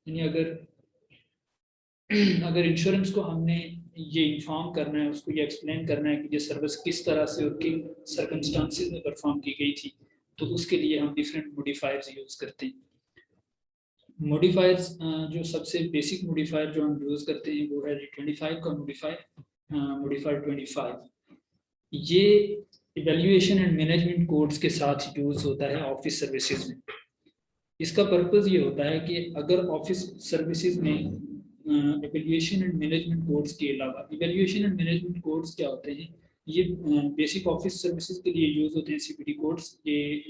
यानी अगर इंश्योरेंस को हमने ये इन्फॉर्म करना है, उसको ये एक्सप्लेन करना है कि ये सर्विस किस तरह से और किन सर्कमस्टांसिस में परफॉर्म की गई थी, तो उसके लिए हम डिफरेंट मॉडिफायर्स यूज़ करते हैं। मॉडिफायर्स जो सबसे बेसिक मॉडिफायर जो हम यूज़ करते हैं वो है 25 का मॉडिफायर 25। ये इवेल्युएशन एंड मैनेजमेंट कोड्स के साथ यूज़ होता है ऑफिस सर्विसेज में। इसका पर्पज़ ये होता है कि अगर ऑफिस सर्विसेज में इवेल्युएशन एंड मैनेजमेंट कोड्स के अलावा, इवेल्युएशन एंड मैनेजमेंट कोड्स क्या होते हैं, ये बेसिक ऑफिस सर्विसेज के लिए यूज़ होते हैं सीपीटी कोड्स। ये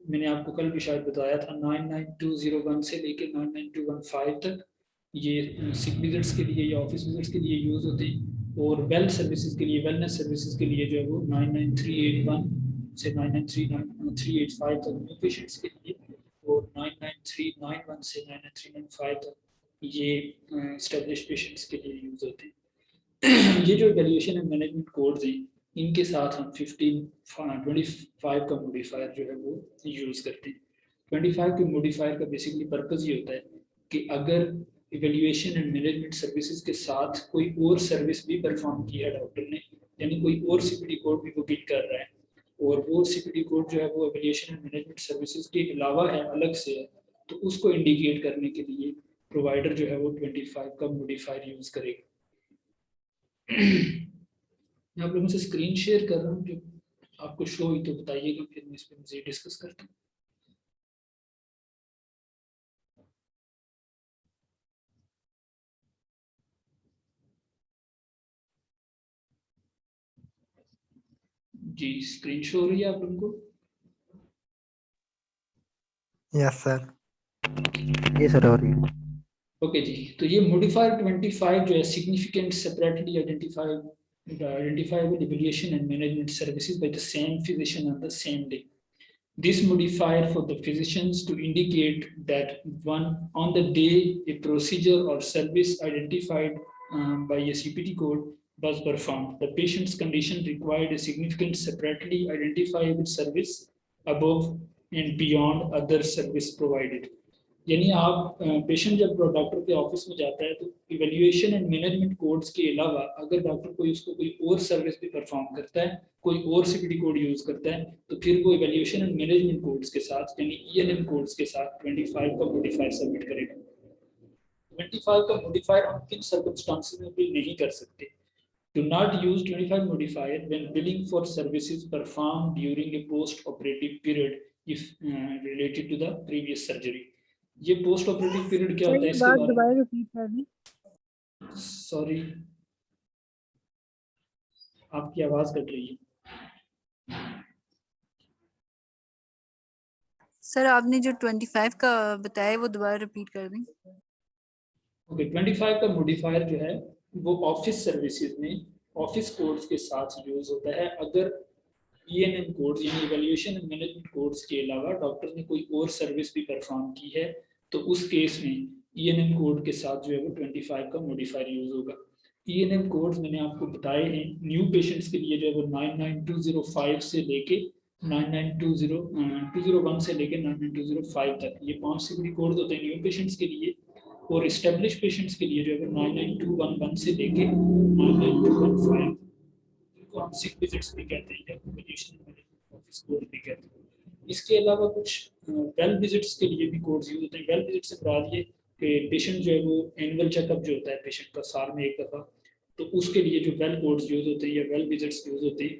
मैंने आपको कल भी शायद बताया था 99201 से लेकर 99215 तक ये सिक विजिट्स के लिए या ऑफिस विजिट्स के लिए यूज़ होते हैं। और वेल्थ सर्विसेज के लिए, वेलनेस सर्विसेज के लिए जो है वो 99381 से 99385 तक न्यू पेशेंट्स के लिए, और 99391 से 99395 तक ये एस्टेब्लिश पेशेंट्स के लिए यूज़ होते हैं। ये जो वैल्यूएशन एंड मैनेजमेंट कोड्स हैं, इनके साथ हम 25 का मॉडिफायर जो है वो यूज़ करते हैं। 25 के मॉडिफायर का बेसिकली पर्पज़ ये होता है कि अगर इवेल्युएशन एंड मैनेजमेंट सर्विसेज के साथ कोई और सर्विस भी परफॉर्म की है डॉक्टर ने, यानी कोई और सीपीटी कोड भी वो बिल कर रहा है, और वो सीपीटी कोड जो है वो इवेल्युएशन एंड मैनेजमेंट सर्विसेज के अलावा है, अलग से है, तो उसको इंडिकेट करने के लिए प्रोवाइडर जो है वो 25 का मॉडिफायर यूज़ करेगा। मैं आप लोगों से स्क्रीन शेयर कर रहा हूँ, जो आपको शो हुई तो बताइएगा, फिर मैं इस पर मज़ीद डिस्कस करता हूँ। जी स्क्रीन शो हो रही है आप लोगों को? यस सर, ये सर हो रही है। ओके जी, तो ये मॉडिफायर 25 जो है significant separately identifiable evaluation and management services by the same physician on the same day. This modifier for the physicians to indicate that one on the day a procedure or service identified by a CPT code was performed, the patient's condition required a significant separately identifiable service above and beyond other service provided. यानी आप patient जब doctor के office में जाता है तो evaluation and management codes के अलावा अगर डॉक्टर कोई उसको कोई और सर्विस भी परफॉर्म करता है, कोई और सीपीटी कोड यूज करता है, तो फिर वो इवेल्युएशन एंड मैनेजमेंट कोड्स के साथ यानी ईएनएम कोड्स के साथ 25 का मॉडिफायर सबमिट करेगा। 25 का मॉडिफायर हम किन सर्कमस्टांसेस में भी नहीं कर सकते। Do not use 25 modifier when billing for services performed during a post-operative period if related to the previous surgery. ये पोस्ट ऑपरेटिव पीरियड क्या सर होता है ये इसके बात बारे दोबारा में, रिपीट कर दी। सॉरी आपकी आवाज कट रही है। सर आपने जो 25 का बताया वो दोबारा रिपीट कर दें। ओके, 25 का मॉडिफायर जो है वो ऑफिस सर्विसेज में ऑफिस कोड्स के साथ यूज होता है। अगर ईएनएम कोड्स यानी इवैल्यूएशन एंड मैनेजमेंट कोड्स के अलावा डॉक्टर ने कोई और सर्विस भी परफॉर्म की है, तो उस केस में ईएनएम कोड के साथ जो है वो 25 का मॉडिफायर यूज होगा। ईएनएम कोड्स मैंने आपको बताए हैं न्यू पेशेंट्स के लिए जो है वो 99205 से लेके 201 से लेके 99205 तक, ये 5 सीपीटी कोड होते हैं न्यू पेशेंट्स के लिए। और एस्टेब्लिश पेशेंट्स के लिए जो है 99211 से लेके 99215, जिनको हम सिक विजिट्स भी कहते हैं या कम्युनिकेशन ऑफिस कोड भी कहते हैं। इसके अलावा कुछ वेल विजिट्स के लिए भी कोड्स यूज होते हैं। वेल विजिट से मुराद ये कि पेशेंट जो है वो एनुअल चेकअप जो होता है पेशेंट का साल में एक दफ़ा, तो उसके लिए जो वेल कोड्स यूज होते हैं या वेल विजिट्स यूज होते हैं,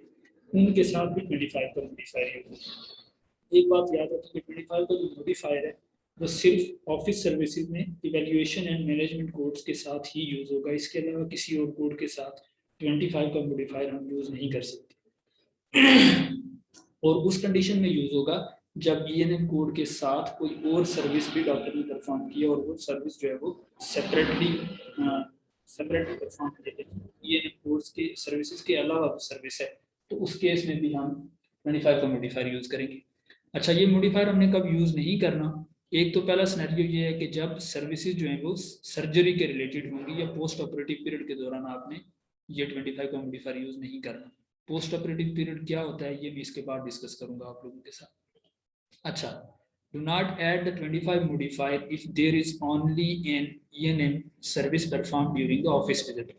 उनके साथ भी 25 का मॉडिफायर यूज होता है। एक बात याद रखिए कि 25 का जो मॉडिफायर है वो सिर्फ ऑफिस सर्विसेज में इवैल्यूएशन एंड मैनेजमेंट कोड्स के साथ ही यूज होगा, इसके अलावा किसी और कोड के साथ 25 का मॉडिफायर हम यूज नहीं कर सकते। और उस कंडीशन में यूज होगा जब ईएनएम कोड के साथ कोई और सर्विस भी डॉक्टर ने परफॉर्म की है और वो सर्विस जो है वो सेपरेटली परफॉर्म की है, ईएनएम कोड्स के सर्विसेज के अलावा वो सर्विस है, तो उस केस में भी हम 25 का मॉडिफायर यूज करेंगे। अच्छा, ये मॉडिफायर हमने कब यूज नहीं करना, एक तो पहला सिनेरियो ये है कि जब सर्विसेज जो है वो सर्जरी के रिलेटेड होंगी या पोस्ट ऑपरेटिव पीरियड के दौरान आपने ये 25 का मॉडिफायर यूज नहीं करना। पोस्ट ऑपरेटिव पीरियड क्या होता है ये मैं इसके बाद डिस्कस करूंगा आप लोगों के साथ। अच्छा, Do not add the 25 modifier if there is only an E&M service performed during the office visit.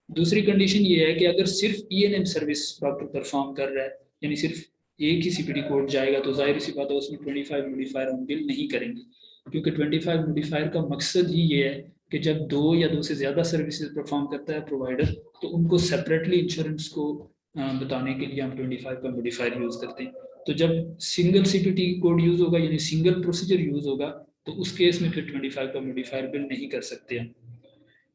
दूसरी कंडीशन ये है कि अगर सिर्फ E&M सर्विस डॉक्टर परफॉर्म कर रहा है, यानी सिर्फ एक ही सीपीटी कोड जाएगा, तो जाहिर सी बात है उसमें 25 मॉडिफायर हम बिल नहीं करेंगे, क्योंकि 25 मॉडिफायर का मकसद ही ये है कि जब दो या दो से ज़्यादा सर्विसेज परफॉर्म करता है प्रोवाइडर, तो उनको सेपरेटली इंश्योरेंस को बताने के लिए हम 25 का मॉडिफायर यूज़ करते हैं। तो जब सिंगल सीपीटी कोड यूज़ होगा, यानी सिंगल प्रोसीजर यूज़ होगा, तो उस केस में फिर 25 का मॉडिफायर बिल नहीं कर सकते हैं।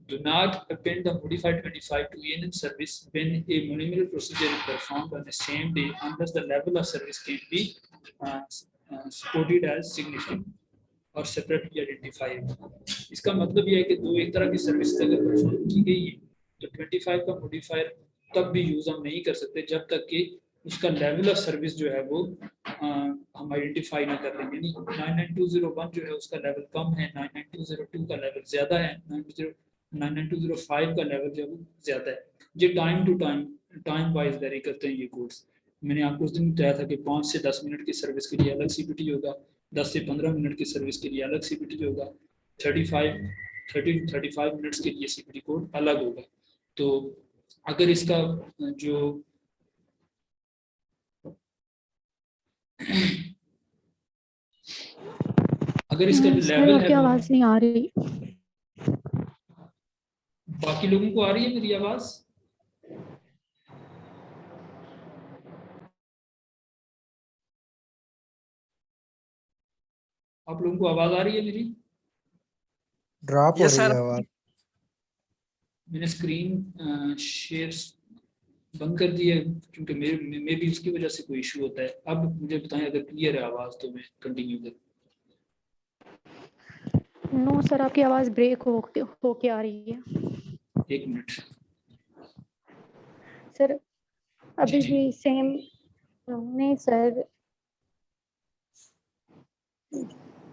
Do not append the modified 25 to E&M service when a minimal procedure is performed on the same day unless the level of service can be spotted as significant और separately identified। इसका मतलब यह है कि दो एक तरह की सर्विस अगर परफॉर्म की गई है तो 25 का मॉडिफायर तब भी यूज हम नहीं कर सकते जब तक कि उसका लेवल ऑफ सर्विस जो है वो हम आइडेंटिफाई ना कर लें। यानी 99201 जो है उसका लेवल कम है, 99202 का लेवल ज्यादा है, 99205 का लेवल जो है ज्यादा है। ये time to time wise vary करते हैं ये कोड्स। मैंने आपको उस दिन बताया था कि 5 से 10 मिनट की सर्विस के लिए अलग सीपीटी होगा, 10 से 15 मिनट की सर्विस के लिए अलग सीपीटी होगा, 30 to 35 मिनट्स के लिए सीपीटी कोड अलग होगा। तो अगर इसका जो अगर इसका लेवल है, आवाज नहीं आ रही। बाकी लोगों को आ रही है मेरी आवाज? आप लोगों को आवाज आ रही है मेरी? ड्रॉप हो रही है आवाज। मैंने स्क्रीन शेयर बंद कर दी है क्योंकि मेरे भी उसकी वजह से कोई इशू होता है। अब मुझे बताएं अगर क्लियर है आवाज तो मैं कंटिन्यू करूं। नो सर, आपकी आवाज ब्रेक होके आ रही है। एक मिनट सर, अभी भी सेम नहीं सर।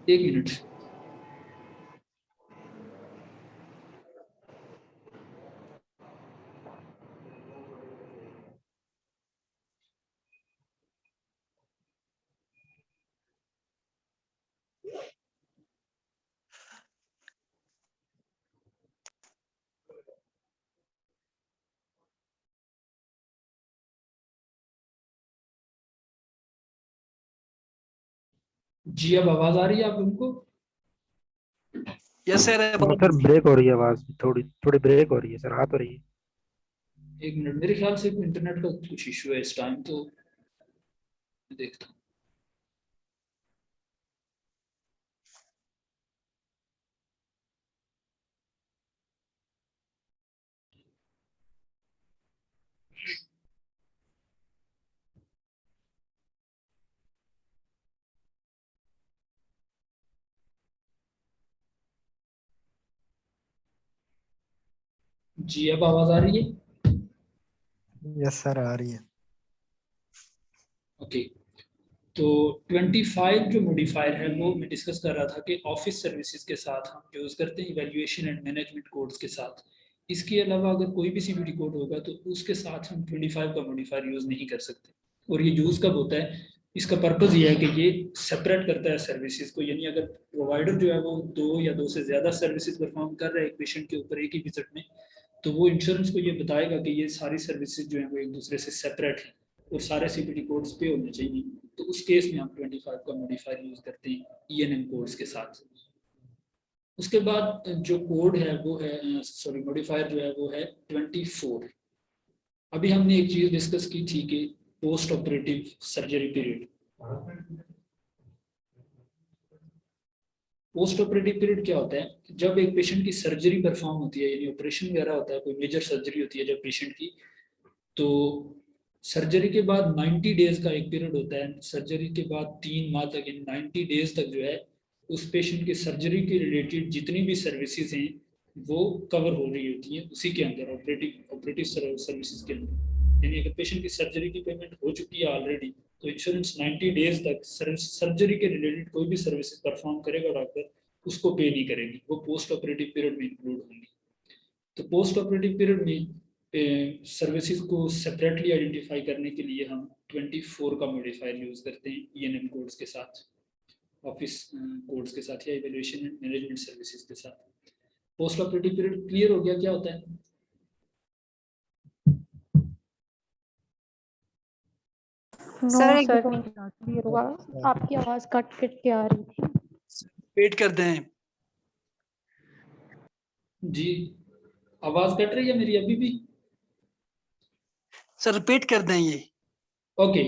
एक मिनट। जी अब आवाज आ रही है आप लोगों को? Yes sir. सर ब्रेक हो रही है आवाज, थोड़ी ब्रेक हो रही है सर, आ तो रही है। एक मिनट, मेरे ख्याल से इंटरनेट का कुछ इशू है इस टाइम, तो मैं देखता हूँ। जी अब आवाज आ रही है? यस सर आ रही है। ओके, तो 25 जो मॉडिफायर है वो मैं डिस्कस कर रहा था कि ऑफिस सर्विसेज के साथ हम यूज करते हैं, इवैल्यूएशन एंड मैनेजमेंट कोड्स के साथ। इसके अलावा अगर कोई भी सीपीटी कोड होगा तो उसके साथ हम 25 का मॉडिफायर यूज नहीं कर सकते। और ये यूज कब होता है? इसका पर्पज ये है कि ये सेपरेट करता है सर्विसेज को। यानी अगर प्रोवाइडर जो है वो दो या दो से ज्यादा सर्विसेज परफॉर्म कर रहा है एक पेशेंट के ऊपर एक ही विजिट में, तो वो इंश्योरेंस को ये बताएगा कि ये सारी सर्विसेज जो है वो एक दूसरे से सेपरेट है और सारे सीपीटी कोड्स पे होने चाहिए। तो उस केस में हम 25 का मॉडिफायर यूज करते हैं ईएनएम कोड्स के साथ। उसके बाद जो कोड है वो है मॉडिफायर जो है वो है 24। अभी हमने एक चीज डिस्कस की थी कि post operative surgery period. Post operative period क्या होता है? जब एक पेशेंट की सर्जरी परफॉर्म होती है, यानी ऑपरेशन वगैरह होता है, कोई मेजर सर्जरी होती है जब पेशेंट की, तो सर्जरी के बाद 90 डेज का एक पीरियड होता है। सर्जरी के बाद 3 माह तक, यानी 90 डेज तक जो है उस पेशेंट की सर्जरी के रिलेटेड जितनी भी सर्विसेज हैं वो कवर हो रही होती हैं उसी के अंदर, ऑपरेटिव सर्विसेज के अंदर। यानी अगर पेशेंट की सर्जरी की पेमेंट हो चुकी है ऑलरेडी, तो इंश्योरेंस 90 डेज तक सर्जरी के रिलेटेड कोई भी सर्विसेज परफॉर्म करेगा डॉक्टर, उसको पे नहीं करेगी, वो पोस्ट ऑपरेटिव पीरियड में इंक्लूड होंगी। तो पोस्ट ऑपरेटिव पीरियड में सर्विसेज को सेपरेटली आइडेंटिफाई करने के लिए हम 24 का मॉडिफायर यूज करते हैं ईएनएम कोड्स के साथ। ऑफिस कोड्स के साथ या इवैल्यूएशन एंड मैनेजमेंट सर्विसेज के साथ। पोस्ट ऑपरेटिव पीरियड क्लियर हो गया क्या होता है? नो सर एक सर नहीं क्लियर हुआ, आपकी आवाज कट कट के आ रही थी। वेट कर दें। जी आवाज कट रही है मेरी अभी भी? सर रिपीट कर दें ये। ओके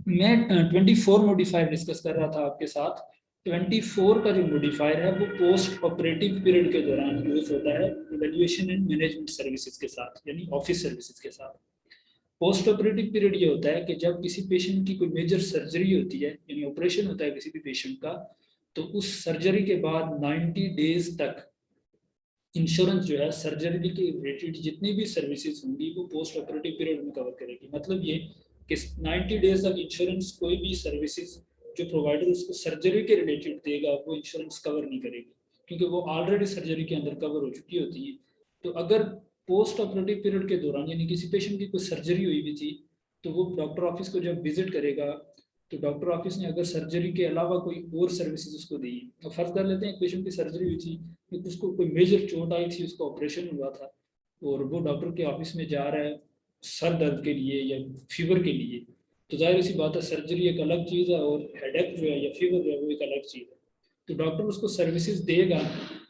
मैं 24 मॉडिफायर डिस्कस कर रहा था आपके साथ। 24 का जो मॉडिफायर है वो पोस्ट ऑपरेटिव पीरियड के दौरान यूज होता है इवैल्यूएशन एंड मैनेजमेंट सर्विसेज के साथ, यानी ऑफिस सर्विसेज के साथ। पोस्ट ऑपरेटिव पीरियड ये होता है कि जब किसी पेशेंट की कोई मेजर सर्जरी होती है, यानी ऑपरेशन होता है किसी भी पेशेंट का, तो उस सर्जरी के बाद 90 डेज तक इंश्योरेंस जो है सर्जरी के रिलेटेड जितनी भी सर्विसेज होंगी वो पोस्ट ऑपरेटिव पीरियड में कवर करेगी। मतलब ये कि 90 डेज तक इंश्योरेंस कोई भी सर्विसेज जो प्रोवाइडर उसको सर्जरी के रिलेटेड देगा वो इंश्योरेंस कवर नहीं करेगी, क्योंकि वो ऑलरेडी सर्जरी के अंदर कवर हो चुकी होती है। तो अगर पोस्ट ऑपरेटिव पीरियड के दौरान यानी किसी पेशेंट की कोई सर्जरी हुई भी थी तो वो डॉक्टर ऑफिस को जब विजिट करेगा तो डॉक्टर ऑफिस ने अगर सर्जरी के अलावा कोई और सर्विसेज उसको दी, तो फर्ज कर लेते हैं पेशेंट की सर्जरी हुई थी, उसको कोई मेजर चोट आई थी, उसका ऑपरेशन हुआ था और वो डॉक्टर के ऑफिस में जा रहा है सर दर्द के लिए या फीवर के लिए, तो जाहिर सी बात है सर्जरी एक अलग चीज़ है और हेडेक जो है या फीवर जो है वो एक अलग चीज़ है। तो डॉक्टर उसको सर्विसेज देगा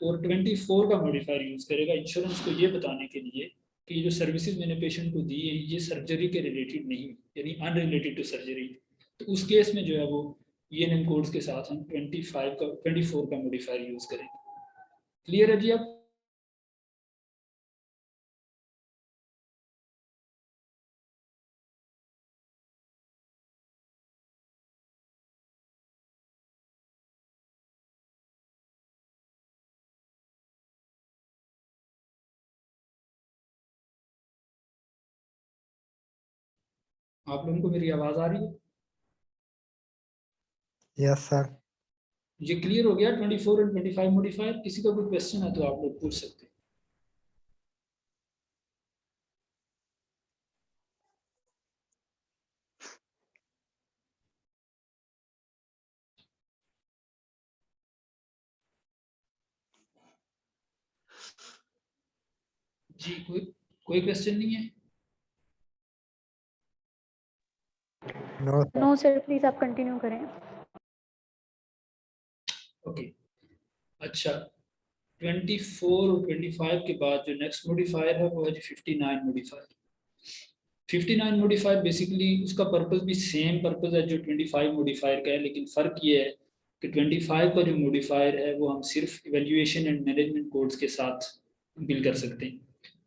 और 24 का मॉडिफायर यूज़ करेगा इंश्योरेंस को ये बताने के लिए कि ये जो सर्विसेज मैंने पेशेंट को दी है ये सर्जरी के रिलेटेड नहीं, यानी अनरिलेटेड टू सर्जरी। तो उस केस में जो है वो ईएनएम कोड्स के साथ हम 24 का मॉडिफायर यूज़ करेंगे। क्लियर है जी? आप आप लोगों को मेरी आवाज़ आ रही है? Yes sir. ये क्लियर हो गया 24 और 25 मॉडिफायर? किसी का कोई क्वेश्चन है तो आप लोग पूछ सकते हैं। जी कोई क्वेश्चन नहीं है? No sir. No sir please आप कंटिन्यू करें। ओके अच्छा, 24 और 25 के बाद जो नेक्स्ट मॉडिफायर है वो है 59 मॉडिफायर। 59 मॉडिफायर बेसिकली उसका पर्पस भी सेम पर्पस है जो 25 मॉडिफायर का है, लेकिन फ़र्क ये है कि 25 का जो मॉडिफायर है वो हम सिर्फ इवैल्यूएशन एंड मैनेजमेंट कोड्स के साथ बिल कर सकते हैं,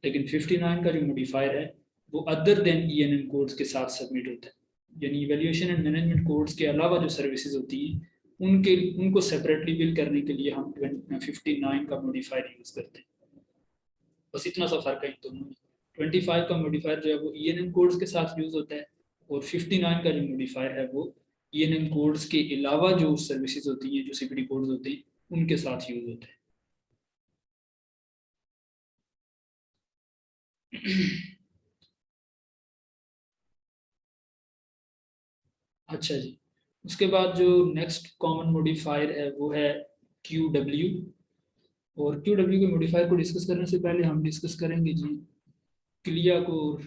लेकिन 59 का जो मॉडिफायर है वो अदर देन ईएनएम कोड्स के साथ सबमिट होता है, यानी इवैल्यूएशन एंड मैनेजमेंट कोड्स के अलावा जो सर्विसेज होती हैं उनको सेपरेटली बिल करने के लिए हम 59 का मॉडिफायर यूज़ करते हैं। बस इतना सा फर्क है इन दोनों में। 25 का मॉडिफायर जो है वो ईएनएम कोड्स के साथ यूज होता है और 59 का जो मॉडिफायर है वो ईएनएम कोड्स के अलावा जो सर्विसेज होती हैं जो सीपीडी कोड्स होते हैं उनके साथ यूज होता है। अच्छा जी, उसके बाद जो नेक्स्ट कॉमन मॉडिफायर है वो है क्यू डब्ल्यू। और क्यू डब्ल्यू के मॉडिफायर को डिस्कस करने से पहले हम डिस्कस करेंगे जी क्लिया को और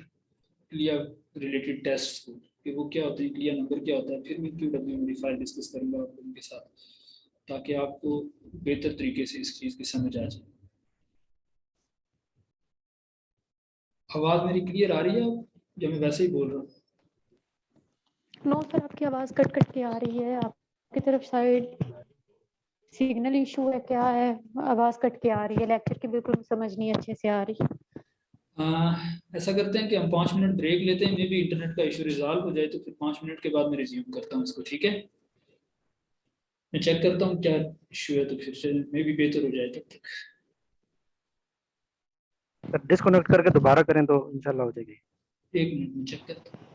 क्लिया रिलेटेड टेस्ट को कि वो क्या होते हैं, क्लिया नंबर क्या होता है, फिर मैं क्यू डब्ल्यू मॉडिफायर डिस्कस करूंगा आप लोगों के साथ ताकि आपको बेहतर तरीके से इस चीज़ की समझ आ जाए। आवाज़ मेरी क्लियर आ रही है आप या मैं वैसे ही बोल रहा हूँ? नो सर आपकी आवाज कट कट के आ रही है, आपकी तरफ शायद सिग्नल इशू है क्या है, आवाज कट के आ रही है, लेक्चर की बिल्कुल समझ नहीं अच्छे से आ रही। ऐसा करते हैं कि हम 5 मिनट ब्रेक लेते हैं, मे भी इंटरनेट का इशू रिजॉल्व हो जाए तो फिर 5 मिनट के बाद मैं रिज्यूम करता हूँ इसको, ठीक है? मैं चेक करता हूँ क्या इशू है तो फिर से मे भी बेहतर हो जाए तब तक। सर डिस्कनेक्ट करके दोबारा करें तो इंशाल्लाह हो जाएगी। 1 मिनट में चेक करता हूँ।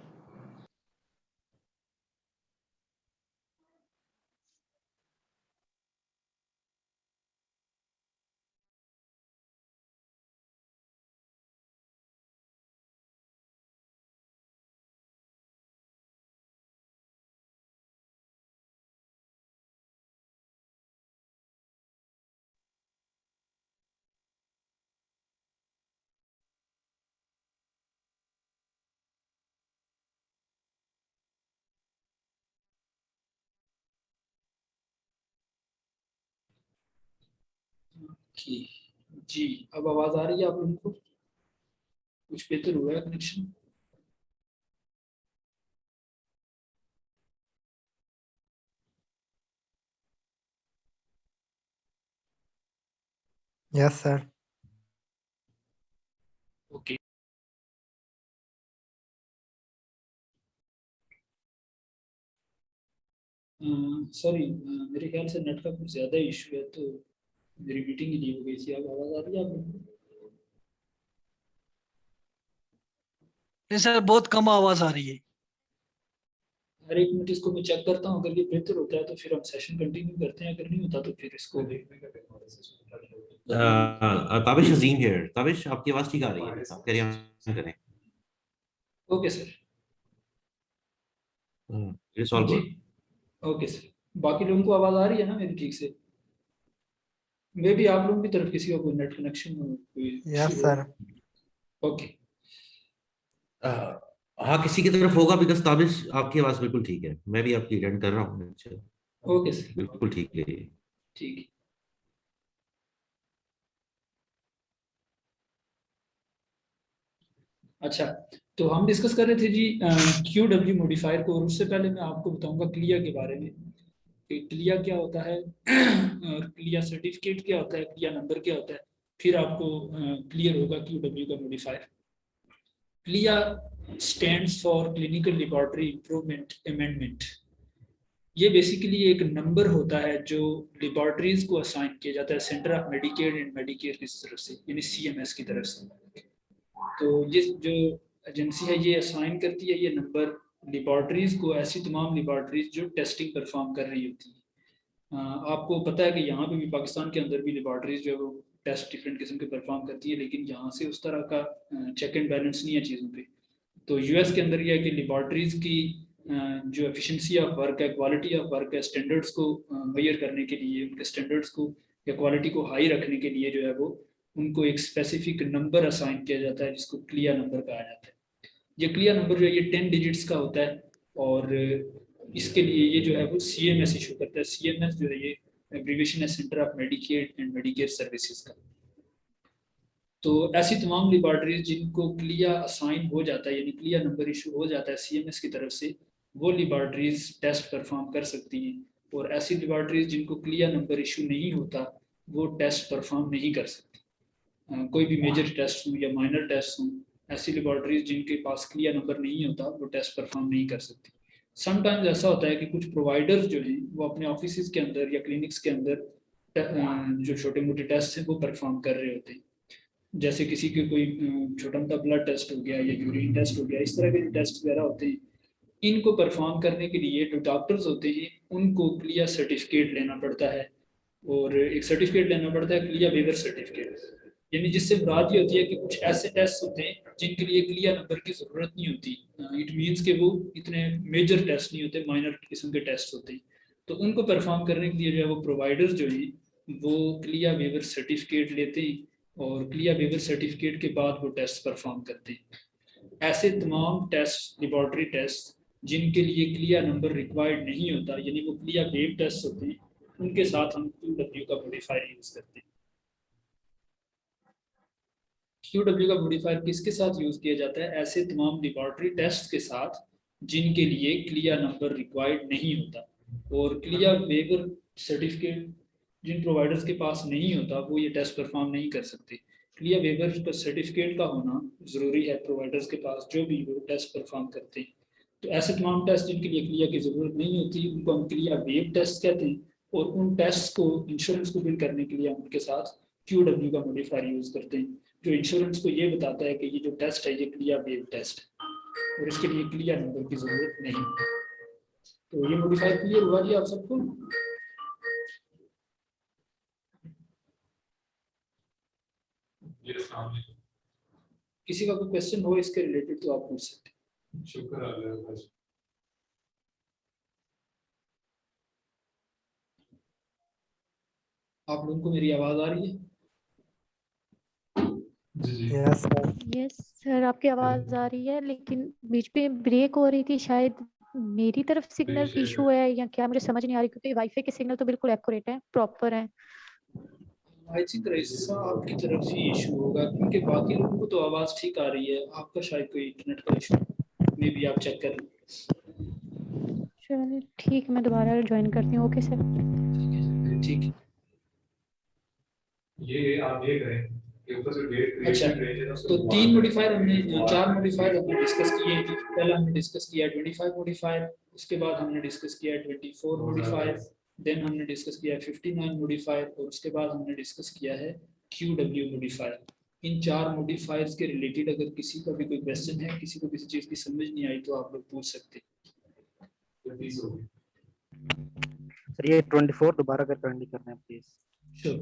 कि जी अब आवाज आ रही है आप लोगों को? कुछ बेहतर हुआ है connection? Yes sir. Okay. Sorry, मेरे ख्याल से नेट का कुछ ज्यादा इशू है, तो मेरी मीटिंग ही नहीं हो गई थी। अब आवाज आ रही है आप लोगों को? नहीं सर, बहुत कम आवाज आ रही है। हर एक मिनट इसको मैं चेक करता हूँ, अगर ये बेहतर होता है तो फिर हम सेशन कंटिन्यू करते हैं, अगर नहीं होता तो फिर इसको ताबिश अजीम हियर। ताबिश आपकी आवाज ठीक आ रही है, आप कैरी ऑन करें। Okay sir. इट्स ऑल जी गुड। Okay sir. बाकी लोगों को आवाज आ रही है ना मेरी ठीक से? मे भी आप लोगों की तरफ किसी का कोई नेट कनेक्शन कोई यस इशू हो। सर। ओके। हाँ, किसी की तरफ होगा, बिकॉज ताबिश आपकी आवाज बिल्कुल ठीक है, मैं भी आपकी अटेंड कर रहा हूँ। अच्छा, ओके सर। बिल्कुल ठीक है। ठीक है। अच्छा, तो हम डिस्कस कर रहे थे जी क्यू डब्ल्यू मोडिफायर को, और उससे पहले मैं आपको बताऊंगा क्लिया के बारे में कि क्लिया क्या होता है और क्लिया सर्टिफिकेट क्या होता है, क्लिया नंबर क्या होता है। फिर आपको क्लियर होगा क्यू डब्ल्यू का modifier. क्लिया stands for clinical laboratory improvement amendment. ये बेसिकली एक नंबर होता है जो लेबोरेटरीज को असाइन किया जाता है centre of Medicare and Medicare की तरफ से, यानी सीएमएस की तरफ से। तो ये जो एजेंसी है ये असाइन करती है ये नंबर लेबॉर्टरीज को, ऐसी तमाम लेबॉर्टरीज जो टेस्टिंग परफॉर्म कर रही होती है। आपको पता है कि यहाँ पे भी पाकिस्तान के अंदर भी लेबॉर्टरीज जो है वो टेस्ट डिफरेंट किस्म के परफॉर्म करती है, लेकिन यहाँ से उस तरह का चेक एंड बैलेंस नहीं है चीज़ों पे। तो यूएस के अंदर यह है कि लेबॉर्टरीज की जो एफिशिएंसी ऑफ वर्क है, क्वालिटी ऑफ वर्क है, स्टैंडर्ड्स को मेजर करने के लिए, उनके स्टैंडर्ड्स को या क्वालिटी को हाई रखने के लिए जो है वो उनको एक स्पेसिफिक नंबर असाइन किया जाता है जिसको क्लिया नंबर कहा जाता है। ये क्लिया नंबर जो है ये 10 डिजिट्स का होता है, और इसके लिए ये जो है वो सीएमएस इशू करता है। सीएमएस जो है ये एब्रीविएशन है centre of Medicare and Medicare services का। तो ऐसी तमाम लेबॉर्टरीज जिनको क्लिया असाइन हो जाता है, यानी क्लिया नंबर इशू हो जाता है सीएमएस की तरफ से, वो लेबॉर्टरीज टेस्ट परफॉर्म कर सकती हैं। और ऐसी लेबॉर्टरीज जिनको क्लिया नंबर इशू नहीं होता वो टेस्ट परफॉर्म नहीं कर सकती। कोई भी मेजर टेस्ट हो या माइनर टेस्ट हो, ऐसी लेबॉर्टरीज जिनके पास क्लियर नंबर नहीं होता वो टेस्ट परफॉर्म नहीं कर सकती। समटाइम्स ऐसा होता है कि कुछ प्रोवाइडर्स जो हैं वो अपने ऑफिस के अंदर या क्लिनिक्स के अंदर जो छोटे मोटे टेस्ट हैं वो परफॉर्म कर रहे होते हैं। जैसे किसी के कोई छोटा मोटा ब्लड टेस्ट हो गया या यूरिन टेस्ट हो गया, इस तरह के जो टेस्ट वगैरह होते हैं, इनको परफॉर्म करने के लिए जो डॉक्टर्स होते हैं उनको क्लियर सर्टिफिकेट लेना पड़ता है। और एक सर्टिफिकेट लेना पड़ता है क्लियर वेवर सर्टिफिकेट, यानी जिससे मुराद ये होती है कि कुछ ऐसे टेस्ट होते हैं जिनके लिए क्लियर नंबर की जरूरत नहीं होती। इट मीन्स कि वो इतने मेजर टेस्ट नहीं होते, माइनर किस्म के टेस्ट होते हैं। तो उनको परफॉर्म करने के लिए जो है वो प्रोवाइडर्स जो हैं वो क्लियर वेवर सर्टिफिकेट लेते हैं, और क्लियर वेवर सर्टिफिकेट के बाद वो टेस्ट परफॉर्म करते हैं। ऐसे तमाम टेस्ट, लेबॉर्टरी टेस्ट जिनके लिए क्लियर नंबर रिक्वायर्ड नहीं होता, यानी वो क्लियर वेव टेस्ट होते हैं, उनके साथ हम QW का मॉडिफायर यूज करते हैं। QW का मॉडिफायर किसके साथ यूज किया जाता है? ऐसे तमाम लेबॉर्टरी टेस्ट के साथ जिनके लिए क्लियर नंबर रिक्वायर्ड नहीं होता, और क्लियर वेवर सर्टिफिकेट जिन प्रोवाइडर्स के पास नहीं होता वो ये टेस्ट परफॉर्म नहीं कर सकते। क्लियर वेवर सर्टिफिकेट का होना जरूरी है प्रोवाइडर्स के पास जो भी वो टेस्ट परफॉर्म करते हैं। तो ऐसे तमाम टेस्ट जिनके लिए क्लियर की जरूरत नहीं होती उनको हम क्लियर वेव टेस्ट कहते हैं, और उन टेस्ट को इंश्योरेंस को बिल करने के लिए हम उनके साथ QW का मॉडिफायर यूज करते हैं, जो इंश्योरेंस को ये बताता है कि ये जो टेस्ट है ये क्लियर वेव टेस्ट है और इसके लिए क्लियर नंबर की जरूरत नहीं। तो ये मॉडिफायर क्लियर हुआ जी आप सबको? किसी का कोई क्वेश्चन हो इसके रिलेटेड तो आप पूछ सकते हैं। शुक्र अल्लाह। आप लोगों को मेरी आवाज आ रही है? Yes sir. यस सर, आपकी आवाज आ रही है लेकिन बीच में ब्रेक हो रही थी, शायद मेरी तरफ सिग्नल इशू है या क्या, मुझे समझ नहीं आ रही, क्योंकि वाईफाई के सिग्नल तो बिल्कुल एक्यूरेट है, प्रॉपर है। आई थिंक रईसा आपकी तरफ ही इशू होगा, क्योंकि बाकी लोगों को तो आवाज़ ठीक आ रही है, आपका शायद कोई इंटरनेट का इशू, मे बी आप चेक कर लें। चलिए ठीक है, मैं दोबारा ज्वाइन करती हूँ। Okay sir. ठीक है। ये आप ये करें कि ऊपर से डेट अच्छा, तो 3 मॉडिफायर हमने 4 मॉडिफायर हमने डिस्कस किए। पहला हमने डिस्कस किया 25 मॉडिफायर, उसके बाद हमने डिस्कस किया 24 मॉडिफायर, देन हमने डिस्कस किया 59 मॉडिफायर, और उसके बाद हमने डिस्कस किया है QW मॉडिफायर। इन 4 मॉडिफायर्स के रिलेटेड अगर किसी का भी कोई क्वेश्चन है, किसी को किसी चीज़ की समझ नहीं आई, तो आप लोग पूछ सकते हैं। सर ये 24 दोबारा कर करना है प्लीज। श्योर।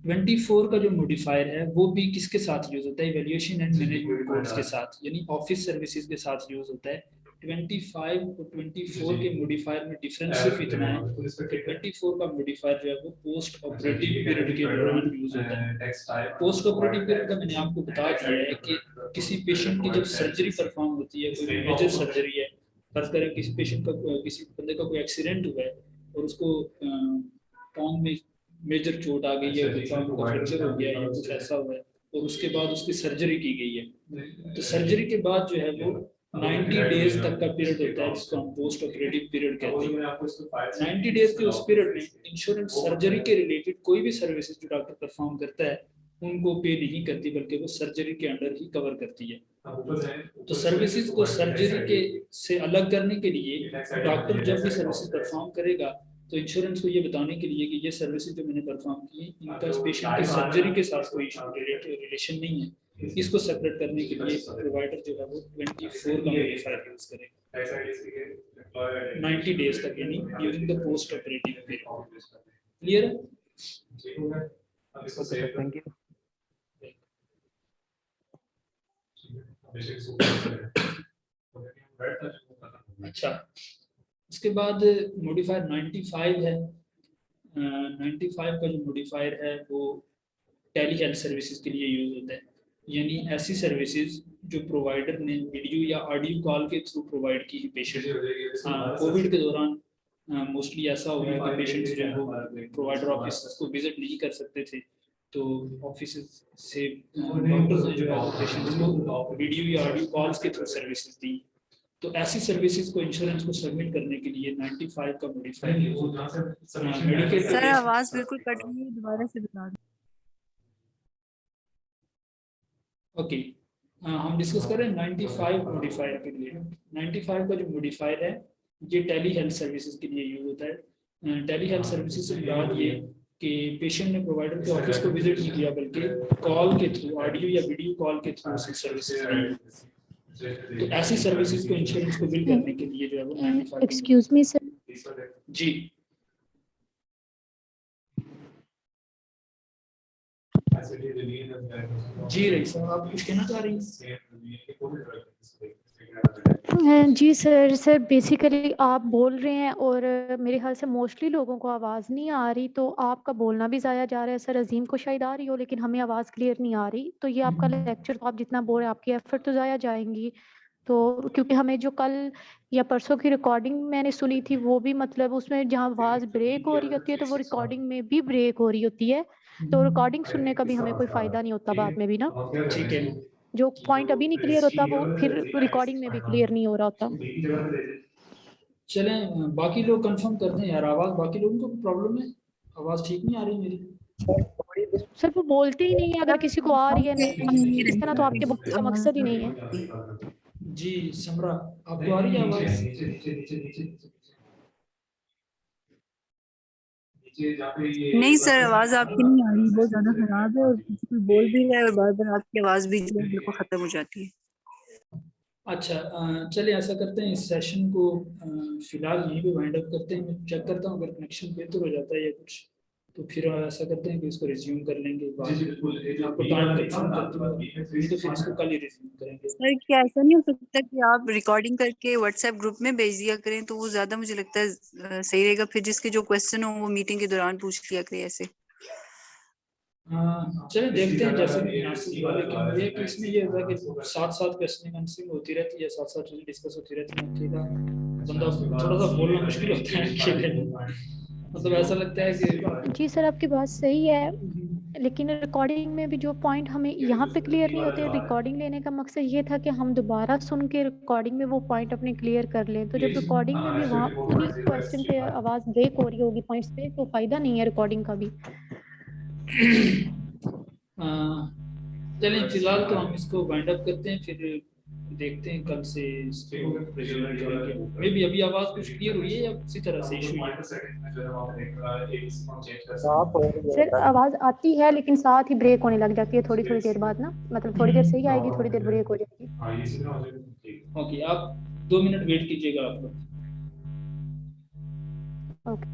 24 का जो मॉडिफायर है वो भी किसके साथ यूज होता है? इवैल्यूएशन एंड मैनेजमेंट कोर्स के साथ, यानी ऑफिस सर्विसेज के साथ यूज होता है। 25 और 24 के मॉडिफायर में डिफरेंस सिर्फ इतना है कि 24 का मॉडिफायर जो है वो पोस्ट ऑपरेटिव पीरियड के दौरान यूज होता है। पोस्ट ऑपरेटिव पीरियड का मैंने आपको बता दिया है कि किसी पेशेंट की जब सर्जरी परफॉर्म होती है, कोई मेजर सर्जरी है, फर्ज करें किसी पेशेंट का, किसी बंदे का कोई एक्सीडेंट हुआ है और उसको पाँव में मेजर चोट आ गई है, पाँव का फ्रैक्चर हो गया है या कुछ ऐसा हुआ है, और उसके बाद उसकी सर्जरी की गई है, तो सर्जरी के बाद जो है वो 90 डेज तक का पीरियड होता है, जिसको हम पोस्ट ऑपरेटिव पीरियड कहते हैं। 90 डेज के उस पीरियड में इंश्योरेंस सर्जरी के रिलेटेड कोई भी सर्विसेज जो डॉक्टर परफॉर्म करता है उनको पे नहीं करती, बल्कि वो सर्जरी के अंडर ही कवर करती है। तो सर्विसेज को सर्जरी के से अलग करने के लिए डॉक्टर जब भी सर्विसेज परफॉर्म करेगा तो इंश्योरेंस को ये बताने के लिए कि ये सर्विसेज जो मैंने परफॉर्म की इनका पेशेंट की सर्जरी के साथ कोई रिलेशन नहीं है, इसको सेपरेट करने के लिए प्रोवाइडर जो है वो 24 का मॉडिफायर यूज करेगा 90 डेज तक, यानी during the post operative period. Clear है? Thank you. अच्छा, उसके बाद मॉडिफायर 95 है। 95 का जो मॉडिफायर है वो टेली हेल्थ सर्विसेज के लिए यूज होता है, यानी ऐसी सर्विसेज जो प्रोवाइडर ने वीडियो या ऑडियो कॉल के थ्रू प्रोवाइड की है पेशेंट। कोविड के दौरान मोस्टली ऐसा हुआ है कि पेशेंट्स जो है वो प्रोवाइडर ऑफिस को विजिट नहीं कर सकते थे, तो ऑफिस से डॉक्टर्स ने जो है पेशेंट्स को वीडियो या ऑडियो कॉल्स के थ्रू सर्विसेज दी। तो ऐसी सर्विसेज को इंश्योरेंस को सबमिट करने के लिए 95 का मॉडिफायर यूज होता है। मेडिकेल सर आवाज बिल्कुल कट रही है, दोबारा से बता दें। ओके, हम डिस्कस करें 95 मॉडिफायर के लिए। 95 का जो मॉडिफायर है ये टेली हेल्थ सर्विसेज के लिए यूज होता है। टेली हेल्थ सर्विसेज से मुराद ये कि पेशेंट ने प्रोवाइडर के ऑफिस को विजिट नहीं किया, बल्कि कॉल के थ्रू, ऑडियो या वीडियो कॉल के थ्रू उसकी सर्विसेज दी। तो ऐसी सर्विसेज को इंश्योरेंस को बिल करने के लिए जो है वो 95। Excuse me sir. जी जी रही सर, आप कुछ कहना चाह रही हैं? जी सर बेसिकली आप बोल रहे हैं और मेरे ख्याल से मोस्टली लोगों को आवाज़ नहीं आ रही, तो आपका बोलना भी ज़ाया जा रहा है। सर अजीम को शायद आ रही हो, लेकिन हमें आवाज़ क्लियर नहीं आ रही, तो ये आपका लेक्चर, तो आप जितना बोल रहे हैं आपकी एफर्ट तो ज़ाया जाएंगी। तो क्योंकि हमें जो कल या परसों की रिकॉर्डिंग मैंने सुनी थी वो भी मतलब उसमें जहाँ आवाज़ ब्रेक हो रही होती है तो वो रिकॉर्डिंग में भी ब्रेक हो रही होती है, तो रिकॉर्डिंग सुनने का भी हमें कोई फ़ायदा नहीं होता बाद में भी ना। ठीक है, जो पॉइंट अभी नहीं क्लियर होता वो फिर रिकॉर्डिंग में भी क्लियर नहीं हो रहा होता। चलें बाकी लोग कंफर्म करते हैं यार, आवाज़ बाकी लोगों को प्रॉब्लम है, आवाज़ ठीक नहीं आ रही मेरी। सर वो बोलते ही नहीं है, अगर किसी को आ रही है नहीं, इस तरह तो आपके बोलने का मकसद ही नहीं है। जी समरा, आपको आ रही है आवाज़? नहीं सर, आवाज आपकी नहीं आ रही, बहुत ज्यादा खराब है और किसी कोई बोल भी रहा है और बार बार आपकी आवाज बीच में बिल्कुल खत्म हो जाती है। अच्छा, चलिए ऐसा करते हैं, इस सेशन को फिलहाल यहीं पे वाइंड अप करते हैं। मैं चेक करता हूँ अगर कनेक्शन बेहतर हो जाता है या कुछ, तो फिर ऐसा करते हैं कि इसको रिज्यूम कर लेंगे। आपको टाइम कंफर्म करते हैं तो फिर इसको कल ही रिज्यूम करेंगे। सर क्या ऐसा नहीं हो सकता कि आप रिकॉर्डिंग करके व्हाट्सएप ग्रुप में भेज दिया करें, तो वो ज्यादा मुझे लगता है सही रहेगा, फिर जिसके जो क्वेश्चन हो वो मीटिंग के दौरान पूछ लिया करें ऐसे। चलिए देखते हैं जैसे मुनासिब हो, लेकिन ये कि इसमें ये होता है कि साथ साथ क्वेश्चनिंग आंसरिंग होती रहती है, साथ साथ चीजें डिस्कस होती रहती है। अकेला बंदा थोड़ा सा बोलना मुश्किल होता है अकेले, मतलब ऐसा लगता है कि जी सर आपकी बात सही है, लेकिन रिकॉर्डिंग में भी जो पॉइंट हमें यहाँ पे क्लियर नहीं होते, रिकॉर्डिंग लेने का मकसद ये था कि हम दोबारा सुन के रिकॉर्डिंग में वो पॉइंट अपने क्लियर कर लें। तो जब रिकॉर्डिंग में भी वहाँ उन्हीं क्वेश्चन पे आवाज ब्रेक हो रही होगी पॉइंट्स पे, तो फायदा नहीं है रिकॉर्डिंग का भी। चलें फिलहाल तो हम इसको वाइंड अप करते हैं, फिर देखते हैं कल से इसको मे भी अभी आवाज कुछ क्लियर हुई है या उसी तरह से इशू है। सर आवाज आती है लेकिन साथ ही ब्रेक होने लग जाती है थोड़ी थोड़ी देर बाद ना, मतलब थोड़ी देर सही आएगी, थोड़ी देर ब्रेक हो जाएगी। ओके, आप 2 मिनट वेट कीजिएगा आप लोग। ओके।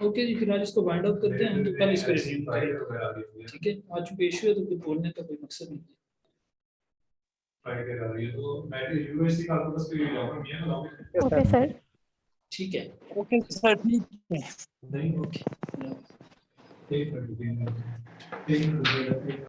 ओके जी, फिर आज इसको वाइंड अप करते हैं, हम तो कल इसको रिज्यूम करेंगे। ठीक है, आज चूंकि इशू है तो फिर बोलने का कोई मकसद नहीं है। Okay sir. ठीक है, ओके सर, ठीक है। ओके।